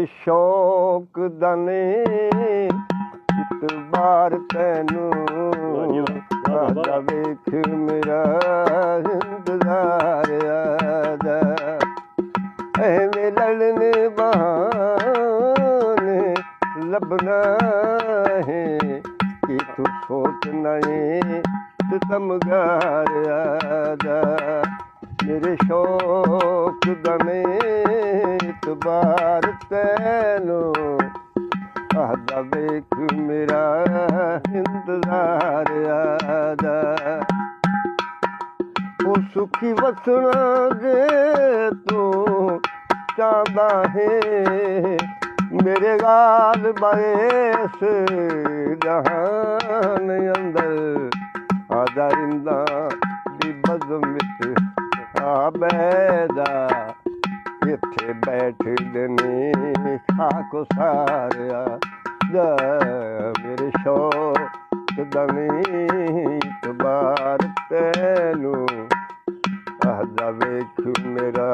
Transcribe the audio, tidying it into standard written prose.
ਮੇਰੇ ਸ਼ੌਕ ਦਾ ਨੇ ਇਤਬਾਰ ਤੈਨੂੰ ਆਦਾ ਵੇਖ ਮੇਰਾ ਇੰਤਜ਼ਾਰ ਆਦਾ ਐਵੇਂ ਲੜਨ ਬਹਾਨੇ ਲੱਭਣਾ ਹੈ ਕਿ ਤੂੰ ਸੋਚ ਨਹੀਂ ਸਿਤਮਗਾਰ ਆਦਾ ਮੇਰੇ ਸ਼ੌਕ ਦਾ ਨੇ ਇਤਬਾਰ ਤੈਨੂੰ ਆਦਾ ਵੇਖ ਮੇਰਾ ਇੰਤਜ਼ਾਰ ਆਦਾ ਉਹ ਸੁਖੀ ਵਸਣਾ ਜੇ ਤੂੰ ਚਾਹੁੰਦਾ ਹੈ ਮੇਰੇ ਗਾਲ ਬਾਇਸ ਜਹਾਨ ਅੰਦਰ ਆਦਾ ਰਿੰਦਾ ਦੀ ਬਜ਼ਮ ਵਿੱਚ ਆ ਬੈਦਾ ਇੱਥੇ ਬੈਠਦੇ ਨੇ ਖਾਕ ਸਾਰਿਆ ਮੇਰੇ ਸ਼ੌਕ ਦਾ ਨੀ ਇਤਬਾਰ ਤੈਨੂੰ ਆਦਾ ਵੇਖ ਮੇਰਾ